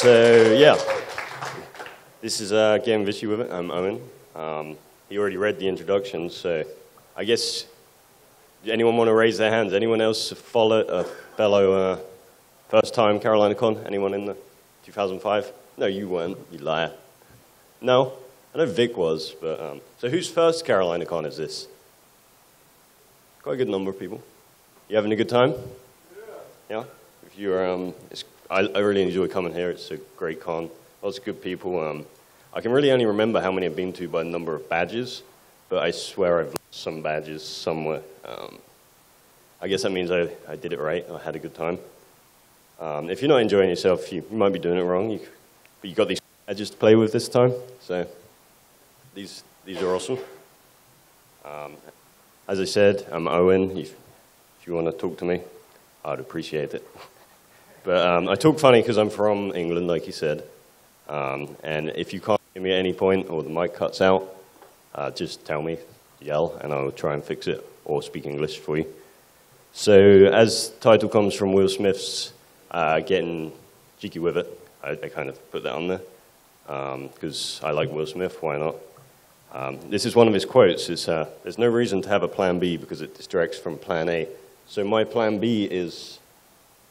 So, yeah. This is again Vishy with it. I'm Owen. He already read the introduction, so I guess, anyone want to raise their hands? Anyone else follow a fellow first-time CarolinaCon? Anyone in the 2005? No, you weren't, you liar. No? I know Vic was, but... so whose first CarolinaCon is this? Quite a good number of people. You having a good time? Yeah? If you're, I really enjoy coming here. It's a great con. Lots of good people. I can really only remember how many I've been to by the number of badges, but I swear I've lost some badges somewhere. I guess that means I did it right. I had a good time. If you're not enjoying yourself, you might be doing it wrong. But you got these badges to play with this time, so these are awesome. As I said, I'm Owen. If you want to talk to me, I'd appreciate it. But I talk funny because I'm from England, like you said. And if you can't hear me at any point or the mic cuts out, just tell me, yell, and I'll try and fix it or speak English for you. So as title comes from Will Smith's Getting Cheeky With It, I kind of put that on there because I like Will Smith, why not? This is one of his quotes. It's, there's no reason to have a plan B because it distracts from plan A. So my plan B is,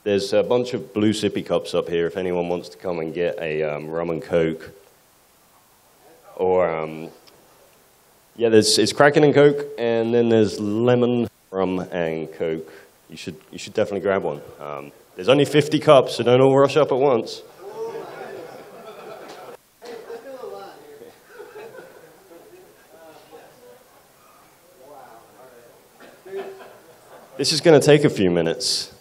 there's a bunch of blue sippy cups up here if anyone wants to come and get a rum and coke. Or, yeah, it's Kraken and Coke, and then there's lemon, rum, and Coke. You should definitely grab one. There's only 50 cups, so don't all rush up at once. This is going to take a few minutes.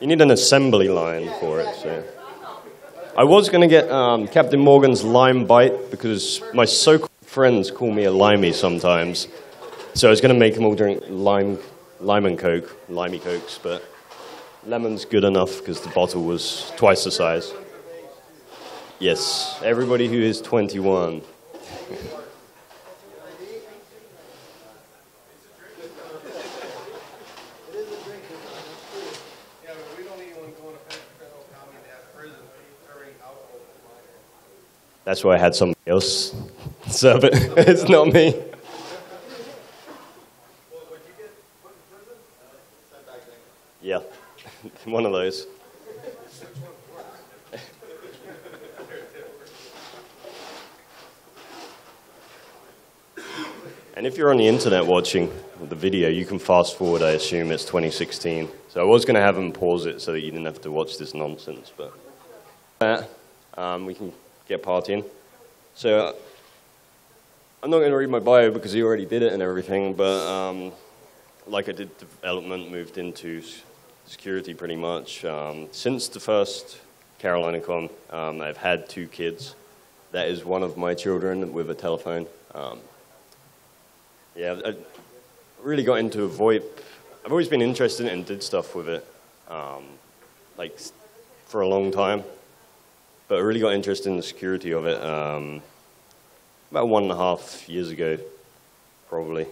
You need an assembly line for it. So. I was going to get Captain Morgan's lime bite because my so-called friends call me a limey sometimes. So I was going to make them all drink lime and Coke, limey Cokes, but lemon's good enough because the bottle was twice the size. Yes, everybody who is 21. That's why I had somebody else serve it. It's not me. Yeah, one of those. And if you're on the internet watching the video, you can fast forward, I assume it's 2016. So I was going to have them pause it so that you didn't have to watch this nonsense, but we can get partying. So I'm not going to read my bio because he already did it and everything, but like I did development, moved into security pretty much. Since the first CarolinaCon, I've had 2 kids. That is one of my children with a telephone. Yeah, I really got into VoIP. I've always been interested and did stuff with it, like for a long time. But I really got interested in the security of it about 1.5 years ago, probably.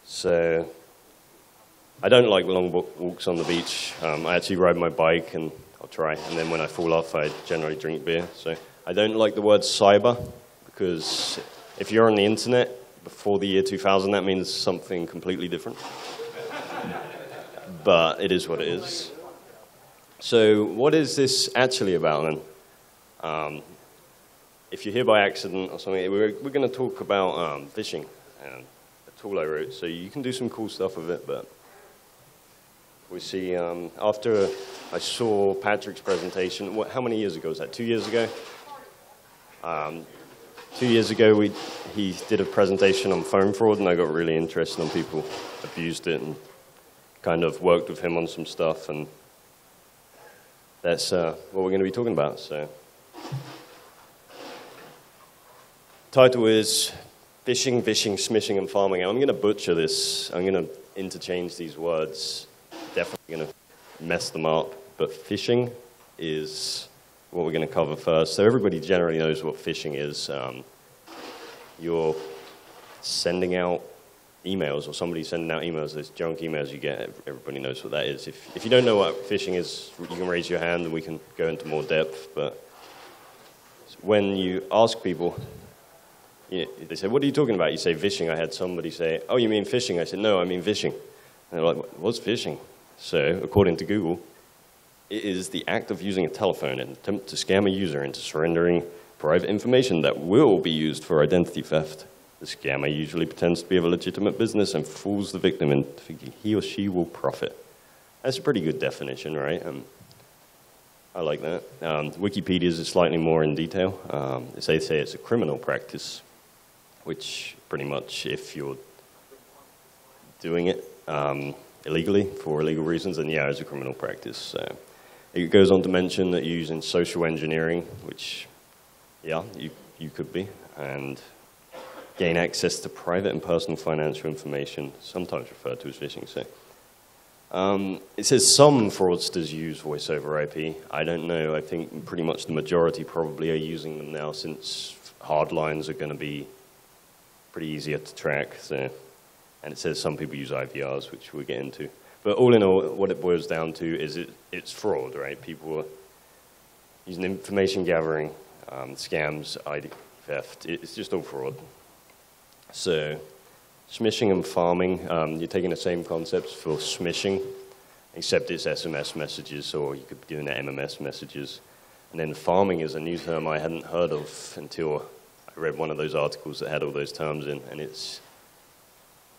So I don't like long walks on the beach. I actually ride my bike, and I'll try. And then when I fall off, I generally drink beer. So I don't like the word cyber, because if you're on the internet before the year 2000, that means something completely different. But it is what it is. So what is this actually about then? If you're here by accident or something, we're going to talk about phishing, and a tool I wrote. So you can do some cool stuff with it, but we see after I saw Patrick's presentation, how many years ago was that? 2 years ago? 2 years ago, he did a presentation on phone fraud, and I got really interested on people abused it, and kind of worked with him on some stuff, and that's what we're going to be talking about. So, title is Phishing, Vishing, Smishing, and Pharming. I'm going to butcher this. I'm going to interchange these words. Definitely going to mess them up. But phishing is what we're going to cover first. So everybody generally knows what phishing is. You're sending out emails or somebody sending out emails, those junk emails you get, everybody knows what that is. If you don't know what phishing is, you can raise your hand and we can go into more depth. But when you ask people, they say, what are you talking about? You say Vishing. I had somebody say, oh, you mean phishing? I said, no, I mean Vishing. And they're like, what's phishing? So according to Google, it is the act of using a telephone in an attempt to scam a user into surrendering private information that will be used for identity theft. The scammer usually pretends to be of a legitimate business and fools the victim into thinking he or she will profit. That's a pretty good definition, right? I like that. Wikipedia's is slightly more in detail. They say it's a criminal practice, which pretty much if you're doing it illegally for illegal reasons, then yeah, it's a criminal practice. It goes on to mention that you're using social engineering, which, yeah, you could be, and gain access to private and personal financial information, sometimes referred to as phishing. So, it says some fraudsters use voice over IP. I don't know. I think pretty much the majority probably are using them now, since hard lines are going to be pretty easier to track. So, and it says some people use IVRs, which we'll get into. But all in all, what it boils down to is it's fraud, right? People are using information gathering, scams, ID theft. It's just all fraud. So, smishing and farming, you're taking the same concepts for smishing, except it's SMS messages, or you could be doing the MMS messages. And then farming is a new term I hadn't heard of until I read one of those articles that had all those terms in, and it's,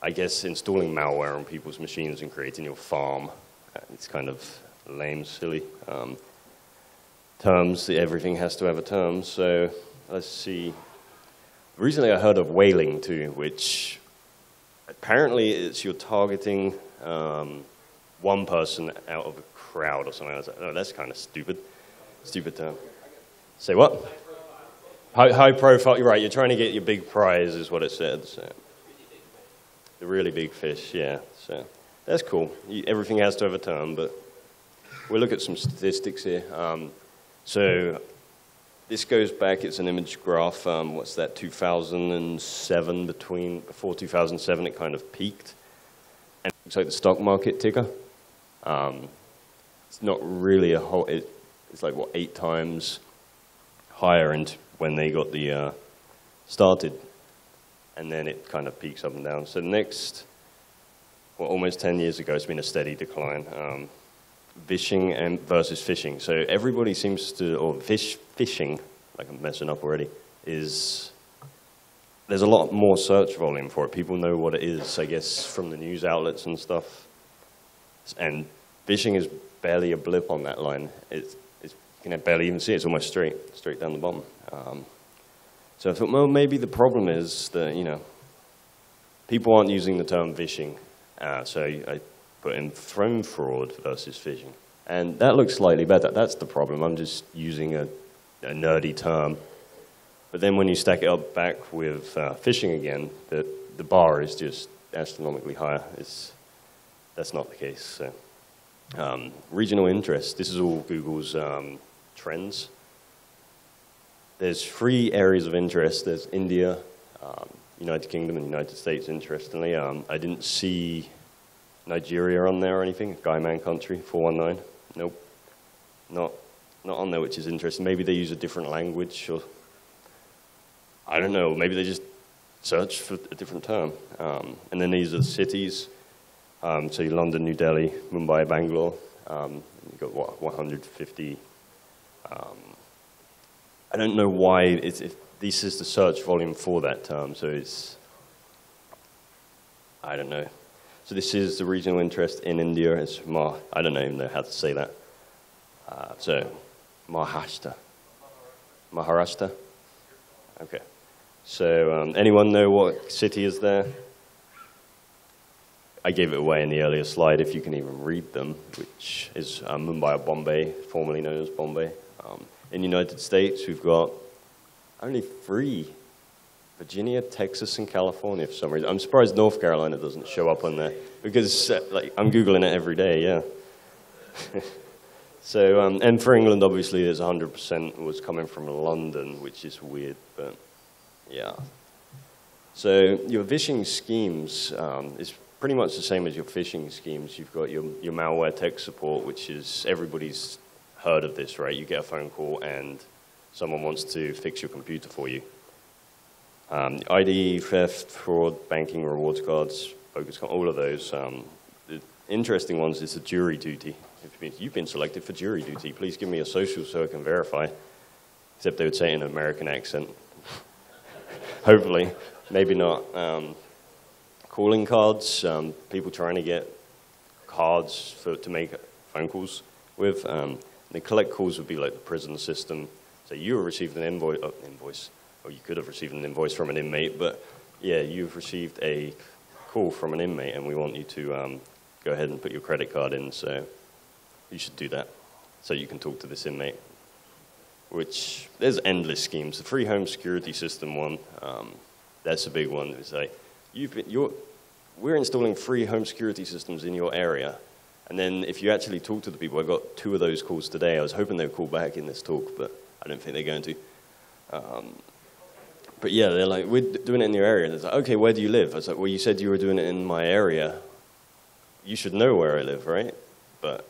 I guess, installing malware on people's machines and creating your farm. It's kind of lame, silly terms. Everything has to have a term. So let's see. Recently I heard of whaling too, which apparently it's you're targeting one person out of a crowd or something. I was like, oh, that's kind of stupid. Stupid term. Say what? High profile, you're right, you're trying to get your big prize is what it said. So. The really big fish, yeah. So that's cool. Everything has to have a term, but we'll look at some statistics here. So this goes back, it's an image graph, what's that, 2007, before 2007 it kind of peaked. And it looks like the stock market ticker. It's not really a whole, it's like, what, 8 times higher and when they got the, started. And then it kind of peaks up and down. So next, well, almost 10 years ago, it's been a steady decline. Vishing versus phishing. So everybody seems to, or phishing, like I'm messing up already, there's a lot more search volume for it. People know what it is, I guess, from the news outlets and stuff. And phishing is barely a blip on that line. You can barely even see it. It's almost straight down the bottom. So I thought, well, maybe the problem is that, people aren't using the term phishing. So I put in phone fraud versus phishing. And that looks slightly better. That's the problem. I'm just using a nerdy term. But then when you stack it up back with phishing again, the bar is just astronomically higher. That's not the case. So, regional interest. This is all Google's trends. There's 3 areas of interest. There's India, United Kingdom, and United States, interestingly. I didn't see Nigeria on there or anything. Guy man country, 419. Nope. Not on there, which is interesting. Maybe they use a different language, or I don't know. Maybe they just search for a different term. And then these are the cities. So London, New Delhi, Mumbai, Bangalore. You've got, what, 150. I don't know why this is the search volume for that term, so I don't know. So this is the regional interest in India. It's I don't even know how to say that. So Maharashtra. Okay. So anyone know what city is there? I gave it away in the earlier slide, if you can even read them, which is Mumbai or Bombay, formerly known as Bombay. In the United States, we've got only 3. Virginia, Texas, and California for some reason. I'm surprised North Carolina doesn't show up on there, because I'm Googling it every day, yeah. So, and for England, obviously, there's 100% was coming from London, which is weird, but yeah. So your vishing schemes is pretty much the same as your phishing schemes. You've got your malware tech support, which is, everybody's heard of this, right? You get a phone call and someone wants to fix your computer for you. ID, theft, fraud, banking, rewards cards, focus, all of those. The interesting ones is the jury duty. You've been selected for jury duty. Please give me your social so I can verify. Except they would say it in an American accent. Hopefully. Maybe not. Calling cards, people trying to get cards to make phone calls with. The collect calls would be like the prison system. So you received an invoice, or you could have received an invoice from an inmate, but yeah, you've received a call from an inmate and we want you to go ahead and put your credit card in, so you should do that so you can talk to this inmate. Which, there's endless schemes. The free home security system one, that's a big one. It's like, we're installing free home security systems in your area. And then if you actually talk to the people, I got 2 of those calls today. I was hoping they would call back in this talk, but I don't think they're going to. But yeah, they're like, we're doing it in your area. And it's like, okay, where do you live? I was like, well, you said you were doing it in my area. You should know where I live, right? But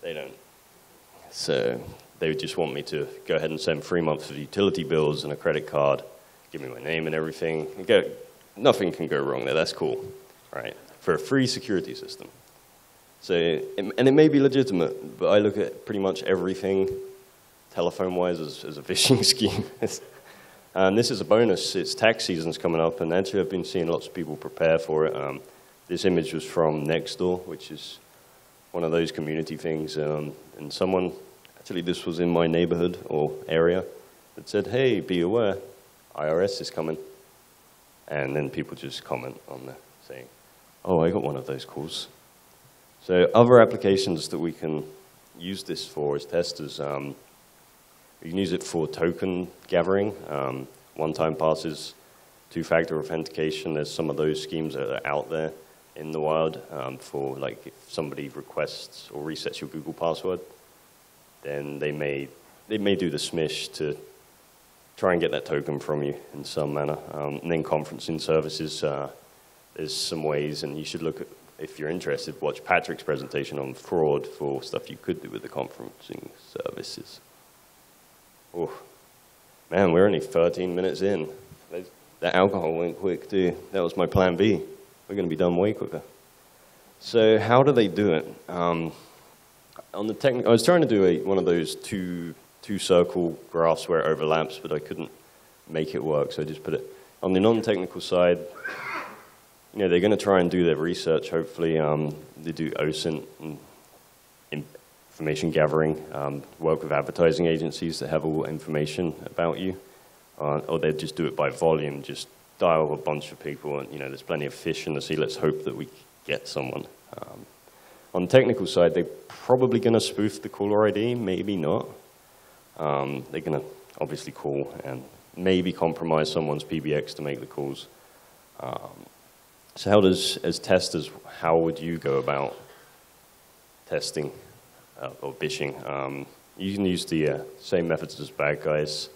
they don't. So they would just want me to go ahead and send 3 months of utility bills and a credit card, give me my name and everything. Nothing can go wrong there. That's cool, right? For a free security system. So, and it may be legitimate, but I look at pretty much everything telephone-wise as a phishing scheme. And this is a bonus. It's tax season's coming up, and actually I've been seeing lots of people prepare for it. This image was from Nextdoor, which is one of those community things. And someone, actually this was in my neighborhood or area, that said, hey, be aware, IRS is coming. And then people just comment on there saying, oh, I got one of those calls. So other applications that we can use this for as testers, we can use it for token gathering, one-time passes, two-factor authentication. There's some of those schemes that are out there in the wild for, like, if somebody requests or resets your Google password, then they may do the smish to try and get that token from you in some manner. And then conferencing services, there's some ways, and you should look at, if you're interested, watch Patrick's presentation on fraud for stuff you could do with the conferencing services. Oh, man, we're only 13 minutes in. That alcohol went quick too. That was my plan B. We're going to be done way quicker. So how do they do it? On the I was trying to do one of those two-circle graphs where it overlaps, but I couldn't make it work, so I just put it on the non-technical side. You know, they're going to try and do their research, hopefully. They do OSINT and information gathering, work with advertising agencies that have all information about you, or they just do it by volume, just dial a bunch of people, and, you know, there's plenty of fish in the sea, let's hope that we get someone. On the technical side, they're probably going to spoof the caller ID, maybe not. They're going to obviously call and maybe compromise someone's PBX to make the calls. So how does, as testers, how would you go about testing or phishing? You can use the same methods as bad guys.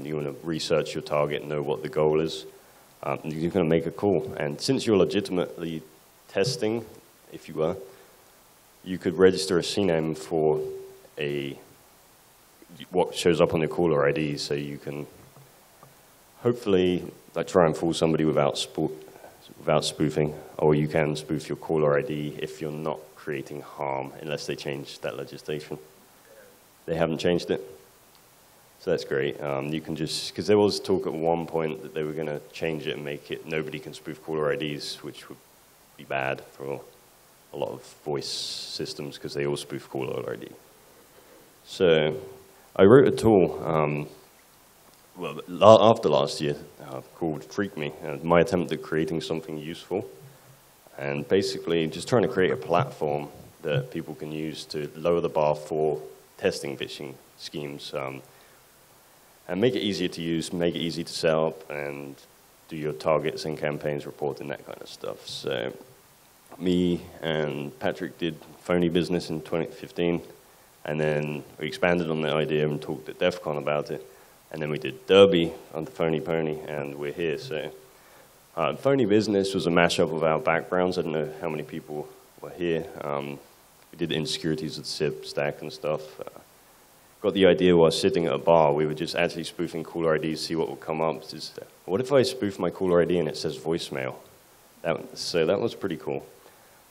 You want to research your target, know what the goal is. You're going to make a call. And since you're legitimately testing, if you were, you could register a CNAME for what shows up on your caller ID, so you can hopefully try and fool somebody without spoofing, or you can spoof your caller ID if you're not creating harm, unless they change that legislation. They haven't changed it, so that's great. You can just, because there was talk at one point that they were going to change it and make it nobody can spoof caller IDs, which would be bad for a lot of voice systems because they all spoof caller ID. So I wrote a tool after last year called PhreakMe, my attempt at creating something useful, and basically just trying to create a platform that people can use to lower the bar for testing phishing schemes, and make it easier to use, make it easy to set up, and do your targets and campaigns reporting, that kind of stuff. So me and Patrick did phony business in 2015, and then we expanded on the idea and talked at DEF CON about it. And then we did Derby on the Phony Pony, and we're here. So Phony Business was a mashup of our backgrounds. I don't know how many people were here. We did insecurities of the SIP stack and stuff. Got the idea while sitting at a bar. We were just actually spoofing caller IDs, see what would come up. Just, what if I spoof my caller ID and it says voicemail? So that was pretty cool.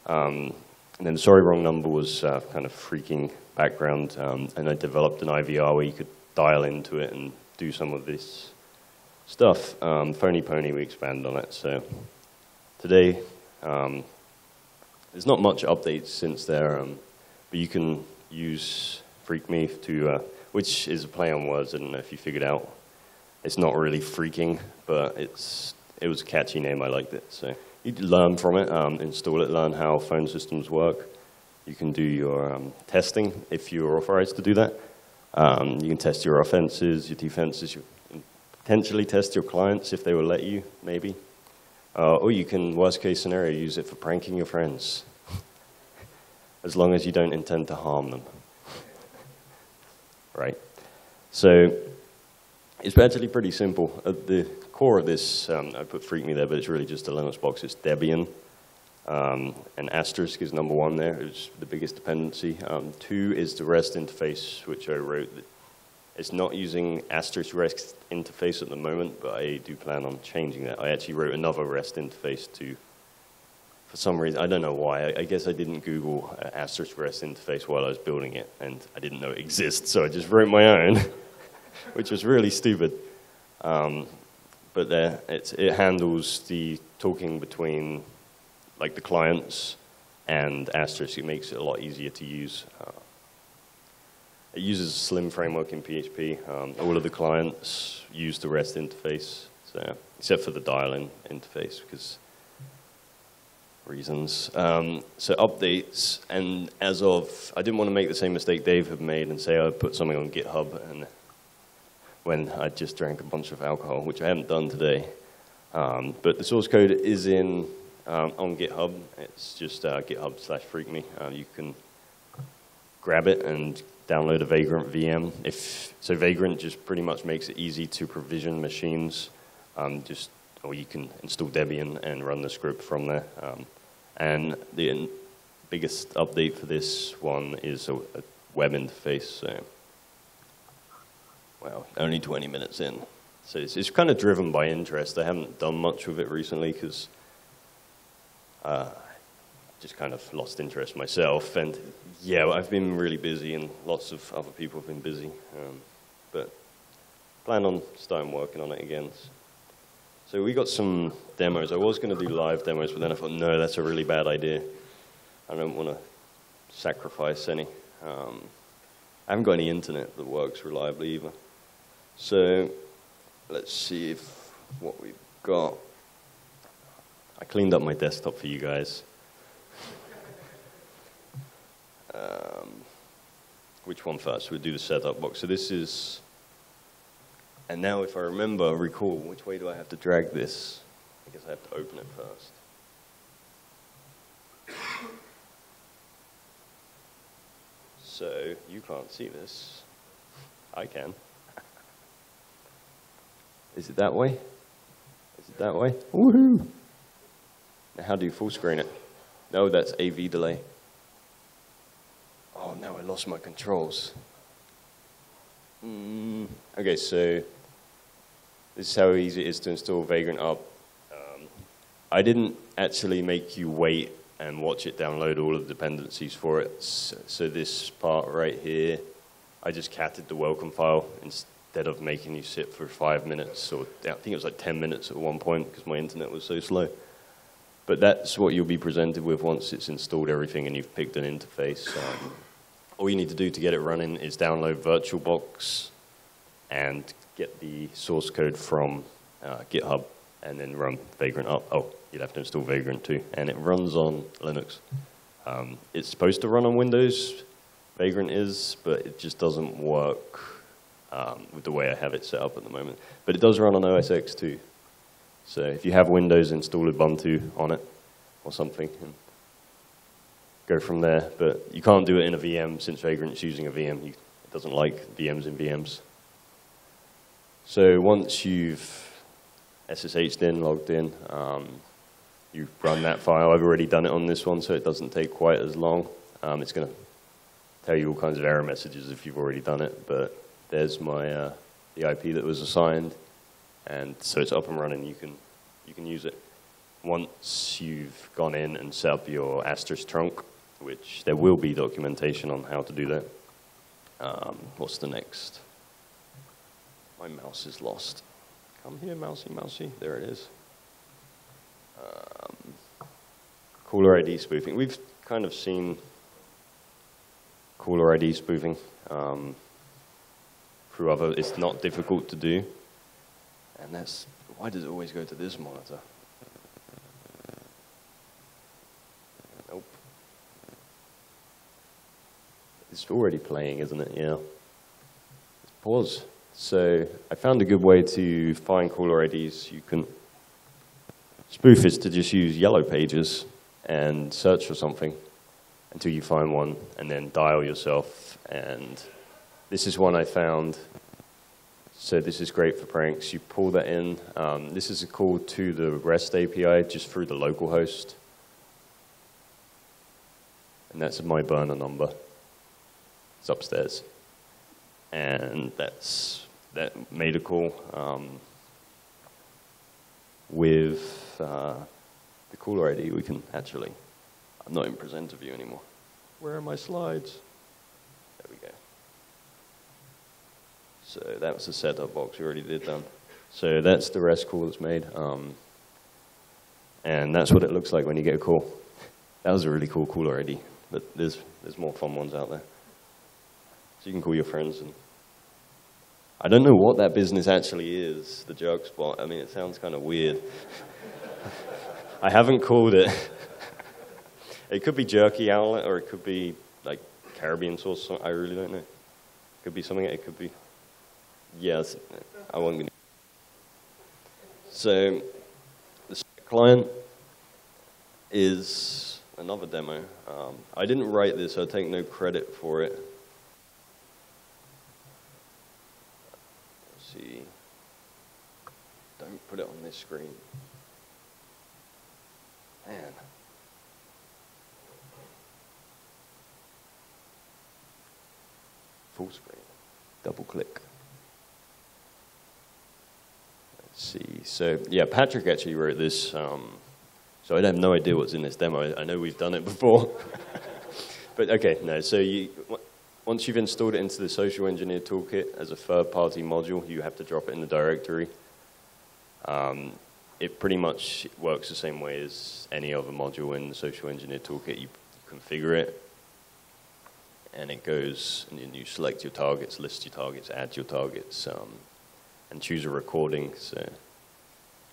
And then Sorry Wrong Number was kind of freaking background. And I developed an IVR where you could dial into it and do some of this stuff. Phony Pony, we expanded on it. So today, there's not much updates since there, but you can use PhreakMe to, which is a play on words. I don't know if you figured out. It's not really freaking, but it was a catchy name. I liked it. So you learn from it, install it, learn how phone systems work. You can do your testing if you're authorized to do that. You can test your offenses, your defenses. You can potentially test your clients if they will let you, maybe. Or you can, worst case scenario, use it for pranking your friends. As long as you don't intend to harm them. Right? So it's actually pretty simple. At the core of this, I put PhreakMe there, but it's really just a Linux box. It's Debian. And asterisk is number 1 there. It's the biggest dependency. 2 is the REST interface, which I wrote. It's not using asterisk REST interface at the moment, but I do plan on changing that. I actually wrote another REST interface to, for some reason, I don't know why. I guess I didn't Google asterisk REST interface while I was building it, and I didn't know it exists, so I just wrote my own, which was really stupid. But there, it handles the talking between like the clients and asterisk. It makes it a lot easier to use. It uses a Slim framework in PHP. All of the clients use the REST interface, so, except for the dial-in interface, because reasons. So updates, and as of, I didn't want to make the same mistake Dave had made and say I put something on GitHub, and when I just drank a bunch of alcohol, which I haven't done today. But the source code is in on GitHub. It's just github/PhreakMe. You can grab it and download a Vagrant VM. So Vagrant just pretty much makes it easy to provision machines. Or you can install Debian and run the script from there. And the biggest update for this one is a web interface. So, well, only 20 minutes in. So it's kind of driven by interest. I haven't done much with it recently because just kind of lost interest myself. And yeah, I've been really busy and lots of other people have been busy. But plan on starting working on it again. So we got some demos. I was going to do live demos, but then I thought, no, that's a really bad idea. I don't want to sacrifice any. I haven't got any internet that works reliably either. So let's see what we've got. I cleaned up my desktop for you guys. Which one first? We'll do the setup box. So this is, and now if I recall, which way do I have to drag this? I guess I have to open it first. So you can't see this. I can. Is it that way? Is it that way? Woohoo! Now how do you full screen it? No, that's AV delay. Oh no, I lost my controls. Okay, so this is how easy it is to install Vagrant up. I didn't actually make you wait and watch it download all of the dependencies for it. So this part right here, I just catted the welcome file instead of making you sit for 5 minutes, or I think it was like 10 minutes at one point because my internet was so slow. But that's what you'll be presented with once it's installed everything and you've picked an interface. All you need to do to get it running is download VirtualBox and get the source code from GitHub and then run Vagrant up. Oh, you'd have to install Vagrant too. And it runs on Linux. It's supposed to run on Windows, Vagrant is, but it just doesn't work with the way I have it set up at the moment. But it does run on OS X too. So if you have Windows, install Ubuntu on it or something and go from there. But you can't do it in a VM since Vagrant's using a VM. It doesn't like VMs in VMs. So once you've SSH'd in, logged in. You run that file. I've already done it on this one, so it doesn't take quite as long. It's going to tell you all kinds of error messages if you've already done it, but there's my the IP that was assigned, and so it's up and running. You can use it. Once you've gone in and set up your asterisk trunk, which there will be documentation on how to do that. What's the next? My mouse is lost. Come here, mousey, mousey. There it is. Caller ID spoofing. We've kind of seen caller ID spoofing through other. It's not difficult to do, and that's why does it always go to this monitor? Nope. It's already playing, isn't it? Yeah. Let's pause. So I found a good way to find caller IDs. You can spoof is to just use yellow pages and search for something until you find one, and then dial yourself. And this is one I found. So this is great for pranks. You pull that in. This is a call to the REST API just through the local host. And that's my burner number. It's upstairs. And that made a call with the caller ID. We can actually, I'm not in presenter view anymore. Where are my slides? There we go. So that was the setup box we already did done. So that's the REST call that's made. And that's what it looks like when you get a call. That was a really cool caller ID, but there's more fun ones out there. So you can call your friends. And I don't know what that business actually is, the jerk spot. I mean, it sounds kind of weird. I haven't called it. It could be Jerky Outlet, or it could be like Caribbean sauce. I really don't know. It could be something. It could be. Yes, I won't be. So the client is another demo. I didn't write this, so I take no credit for it. Let's see. Don't put it on this screen. Man. Full screen. Double click. Let's see. So, yeah, Patrick actually wrote this. So I have no idea what's in this demo. I know we've done it before. But, okay, no. So once you've installed it into the social engineer toolkit as a third-party module, you have to drop it in the directory. It pretty much works the same way as any other module in the social engineer toolkit. You configure it, and it goes, and then you select your targets, list your targets, add your targets, and choose a recording. So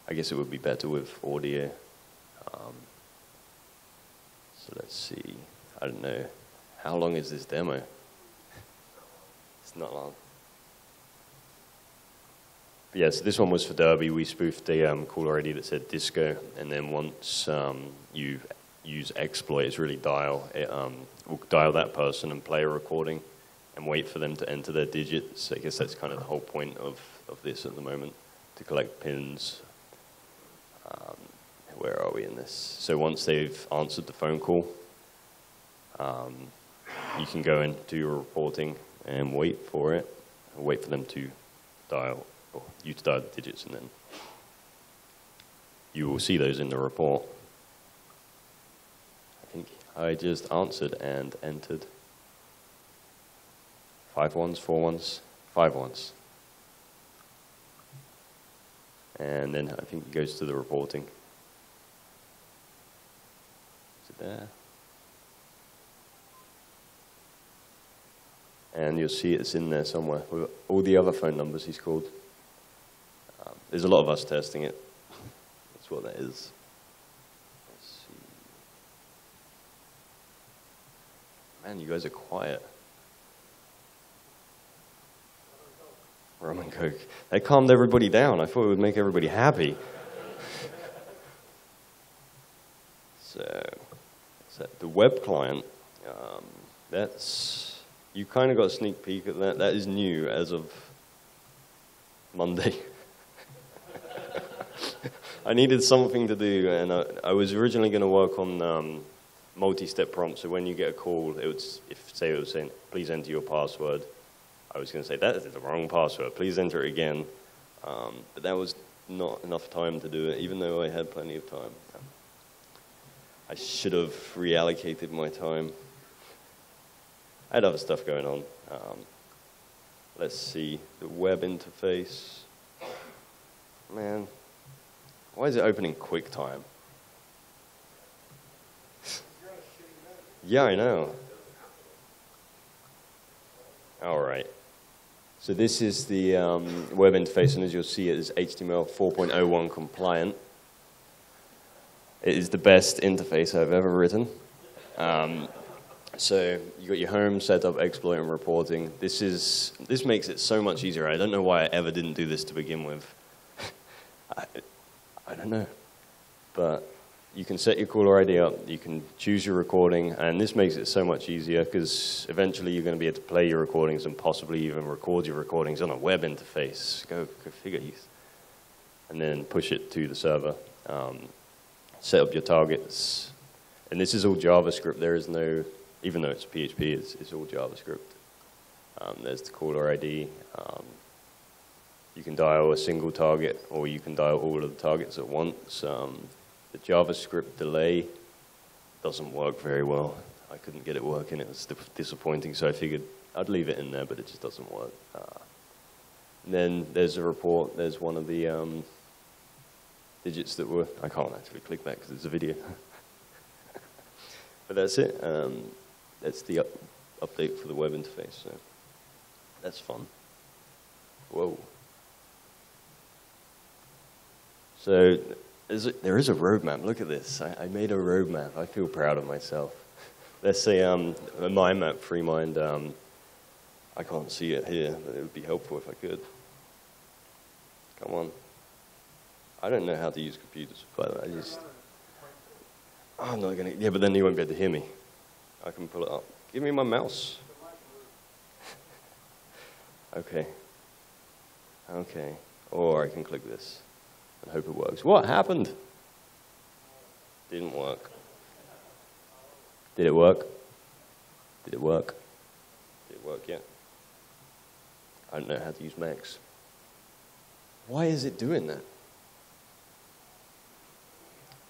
I guess it would be better with audio. So let's see. I don't know. How long is this demo? It's not long. But yeah, so this one was for Derby. We spoofed the caller ID that said disco, and then once you use exploit, it's really dial. We'll dial that person and play a recording and wait for them to enter their digits. I guess that's kind of the whole point of this at the moment, to collect pins. Where are we in this? So once they've answered the phone call, you can go and do your reporting and wait for it, and wait for them to dial, or you to dial the digits, and then you will see those in the report. I think I just answered and entered 5 ones, 4 ones, 5 ones. And then I think it goes to the reporting. Is it there? And you'll see it's in there somewhere with all the other phone numbers he's called. There's a lot of us testing it. That's what that is. Let's see. Man, you guys are quiet. Rum and Coke. They calmed everybody down. I thought it would make everybody happy. So the web client, that's, you kind of got a sneak peek at that. That is new as of Monday. I needed something to do, and I was originally going to work on multi-step prompts. So when you get a call, it would, say it was saying, please enter your password. I was going to say, that is the wrong password. Please enter it again. But that was not enough time to do it, even though I had plenty of time. I should have reallocated my time. I had other stuff going on. Let's see, the web interface. Man, why is it opening QuickTime? Yeah, I know. All right. So this is the web interface, and as you'll see, it is HTML 4.01 compliant. It is the best interface I've ever written. So you got your home, setup, exploit, and reporting. This makes it so much easier. I don't know why I ever didn't do this to begin with. I don't know. But you can set your caller ID up, you can choose your recording, and this makes it so much easier because eventually you're going to be able to play your recordings and possibly even record your recordings on a web interface. Go figure. And then push it to the server. Set up your targets. And this is all JavaScript. There is no, even though it's PHP, it's all JavaScript. There's the caller ID. You can dial a single target, or you can dial all of the targets at once. The JavaScript delay doesn't work very well. I couldn't get it working. It was disappointing, so I figured I'd leave it in there, but it just doesn't work. And then there's a report. There's one of the digits that were... I can't actually click that because it's a video. But that's it. That's the update for the web interface. So that's fun. Whoa. So there is a roadmap. Look at this. I made a roadmap. I feel proud of myself. Let's say a mind map, free mind. I can't see it here, but it would be helpful if I could. Come on. I don't know how to use computers, but I just... Oh, I'm not going to... Yeah, but then you won't be able to hear me. I can pull it up. Give me my mouse. Okay. Okay. Or I can click this and hope it works. What happened? Didn't work. Did it work? Did it work? Did it work yet? I don't know how to use Macs. Why is it doing that?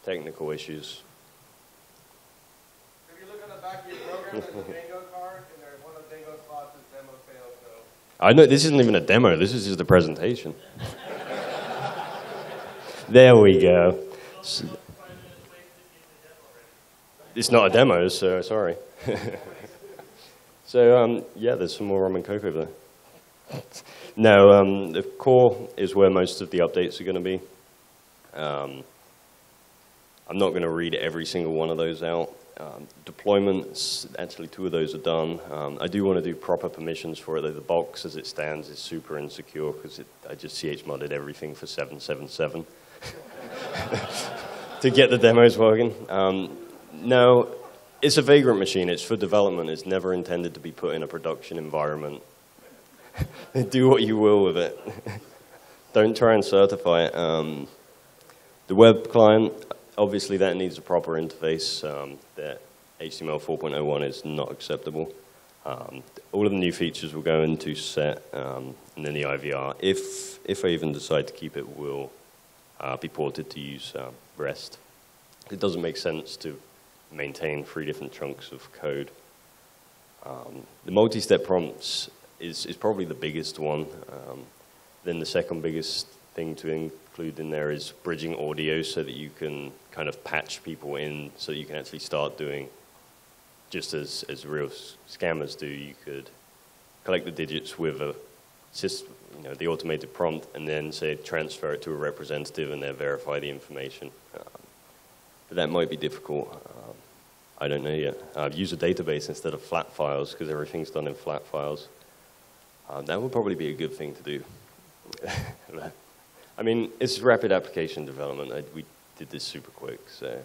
Technical issues. If you look on the back of your program, there's a bingo card, and there's one of the bingo spots is demo failed, so... I know, this isn't even a demo, this is just a presentation. There we go. It's not a demo, so sorry. So, yeah, there's some more rum and coke over there. No, the core is where most of the updates are going to be. I'm not going to read every single one of those out. Deployments, actually 2 of those are done. I do want to do proper permissions for it, though the box as it stands is super insecure because I just chmodded everything for 777 to get the demos working. No, it's a Vagrant machine. It's for development. It's never intended to be put in a production environment. Do what you will with it. Don't try and certify it. The web client, obviously that needs a proper interface. The HTML 4.01 is not acceptable. All of the new features will go into set, and then the IVR, if I even decide to keep it, will be ported to use REST. It doesn't make sense to maintain 3 different chunks of code. The multi-step prompts is probably the biggest one. Then the second biggest thing to include in there is bridging audio so that you can kind of patch people in so that you can actually start doing, just as real scammers do, you could collect the digits with a system, the automated prompt, and then say transfer it to a representative and then verify the information. But that might be difficult. I don't know yet. Use a database instead of flat files because everything's done in flat files. That would probably be a good thing to do. I mean, it's rapid application development. We did this super quick. So,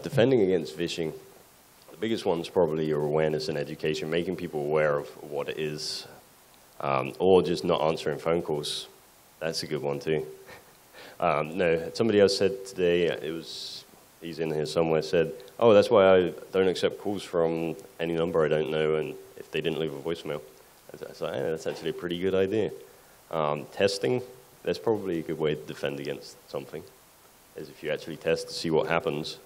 defending against phishing, the biggest one's probably your awareness and education, making people aware of what it is, or just not answering phone calls. That's a good one too. No, somebody else said today, he's in here somewhere, said, oh, that's why I don't accept calls from any number I don't know, and if they didn't leave a voicemail. I was like, that's actually a pretty good idea. Testing, that's probably a good way to defend against something, is if you actually test to see what happens.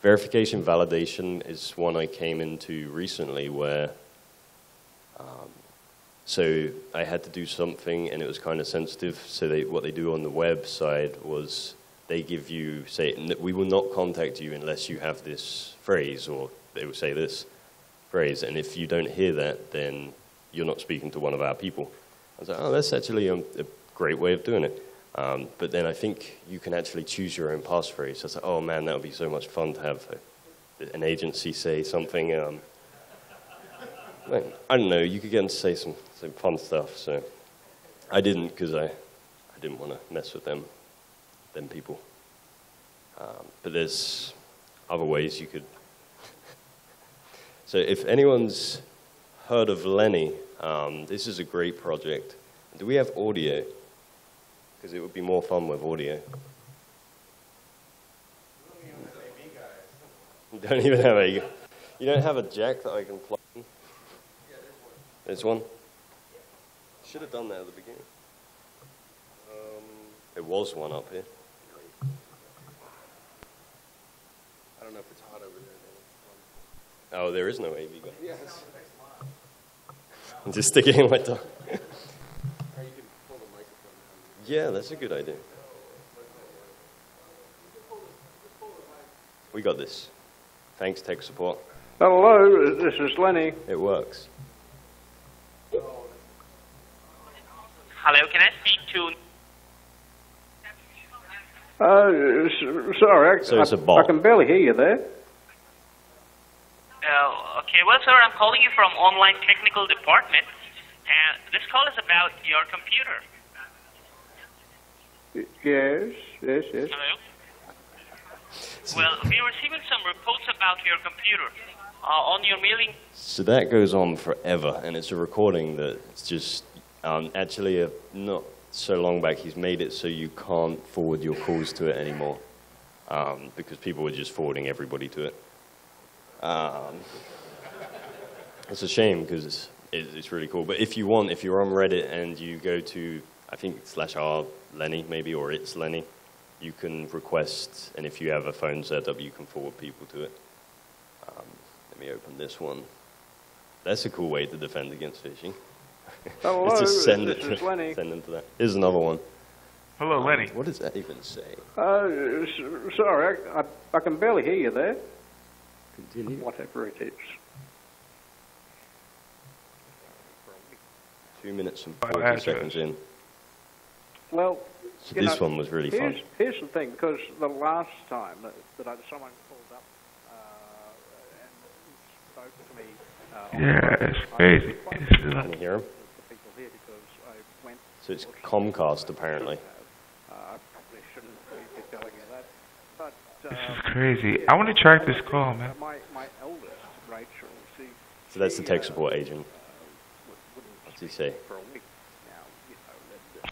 Verification validation is one I came into recently where, so I had to do something and it was kind of sensitive. So what they do on the website was they give you, say, we will not contact you unless you have this phrase, or they will say this phrase. And if you don't hear that, then you're not speaking to one of our people. I was like, oh, that's actually a great way of doing it. But then I think you can actually choose your own passphrase. So I was like, oh man, that would be so much fun to have an agency say something. I don't know, you could get them to say some fun stuff. So I didn't, because I didn't want to mess with them people. But there's other ways you could. So if anyone's heard of Lenny, this is a great project. Do we have audio? Because it would be more fun with audio. You don't even have a. You don't have a jack that I can plug in? Yeah, there's one. Should have done that at the beginning. There was one up here. I don't know if it's hot over there. Oh, there is no AV guy. Yes. Just stick it in my tongue. Or you can pull the microphone down. Yeah, that's a good idea. We got this. Thanks, tech support. Hello, this is Lenny. It works. Hello, can I speak to... Sorry, So it's a bot. I can barely hear you there. Okay, well, sir, I'm calling you from online technical department, and this call is about your computer. Yes. Hello? Well, we're receiving some reports about your computer on your mailing. So that goes on forever, and it's a recording that's just actually not so long back. He's made it so you can't forward your calls to it anymore because people were just forwarding everybody to it. It's a shame because it's really cool. But if you want, if you're on Reddit and you go to, I think /r Lenny maybe, or it's Lenny, you can request, and if you have a phone set up, you can forward people to it. Let me open this one. That's a cool way to defend against phishing. Hello, It's just send this is Lenny. Send them to that. Here's another one. Hello, Lenny. What does that even say? Sorry, I can barely hear you there. Continue. Whatever it is. 2 minutes and 40 seconds in. Well, So this one was really fun. Here's the thing, because the last time that someone called up and spoke to me... Yeah, it's crazy. Can you hear him? the people here because I went... So it's Comcast, apparently. I probably shouldn't be telling you that. But, This is crazy. I want to track this call, man. my eldest, Rachel, she... So that's the tech support agent. What's he say? For a week now,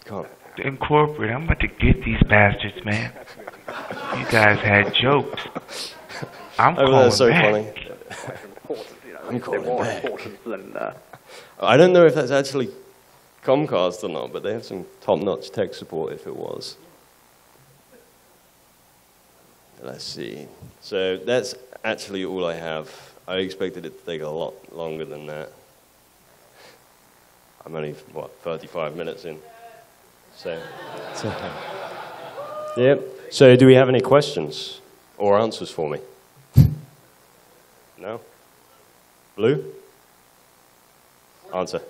Can't. Incorporate. I'm about to get these bastards, man. You guys had jokes. I'm Oh, calling that's so back. funny. I'm calling more back. important than... I don't know if that's actually Comcast or not, but they have some top-notch tech support if it was. Let's see. So that's actually all I have. I expected it to take a lot longer than that. I'm only, 35 minutes in. So yeah. So do we have any questions or answers for me? No? Blue? Answer.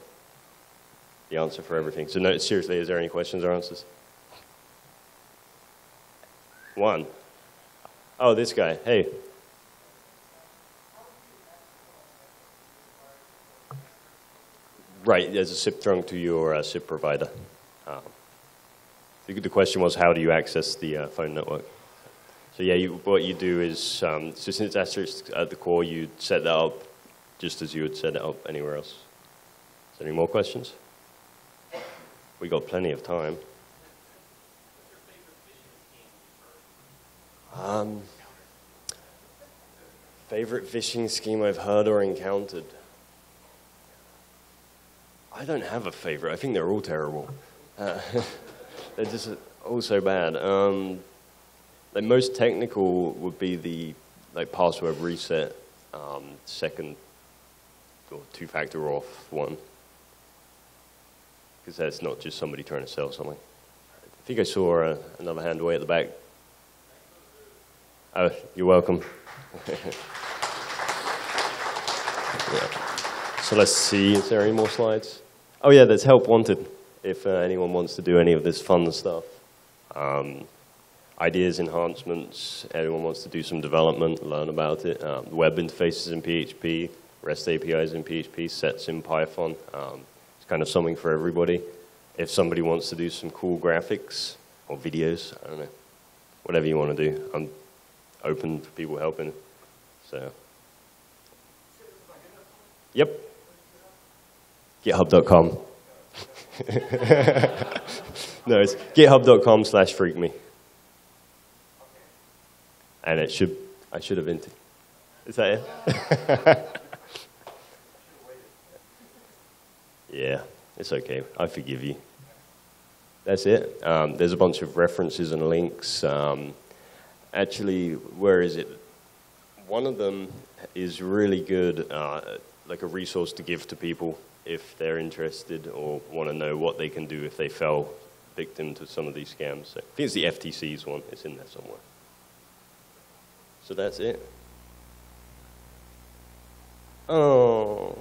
The answer for everything. So no, seriously, is there any questions or answers? One. Oh, this guy. Hey. Right, there's a SIP trunk to your SIP provider. The question was, how do you access the phone network? So yeah, what you do is, so since it's asterisk at the core, you set that up just as you would set it up anywhere else. Is there any more questions? We got plenty of time. Favorite phishing scheme I've heard or encountered? I don't have a favorite. I think they're all terrible. They're just all so bad. The most technical would be the password reset, second or two-factor auth one, because that's not just somebody trying to sell something. I think I saw another hand way at the back. Oh, you're welcome. Yeah. So let's see, is there any more slides? Oh yeah, there's help wanted if anyone wants to do any of this fun stuff. Ideas, enhancements, anyone wants to do some development, learn about it. Web interfaces in PHP, REST APIs in PHP, sets in Python. It's kind of something for everybody. If somebody wants to do some cool graphics or videos, I don't know, whatever you want to do, I'm open for people helping. So, yep. GitHub.com. No, it's github.com/phreakme. And I should have entered. Is that it? Yeah, it's okay. I forgive you. That's it. There's a bunch of references and links. Actually, where is it? One of them is really good, like a resource to give to people if they're interested or want to know what they can do if they fell victim to some of these scams. So, I think it's the FTC's one. It's in there somewhere. So that's it. Oh.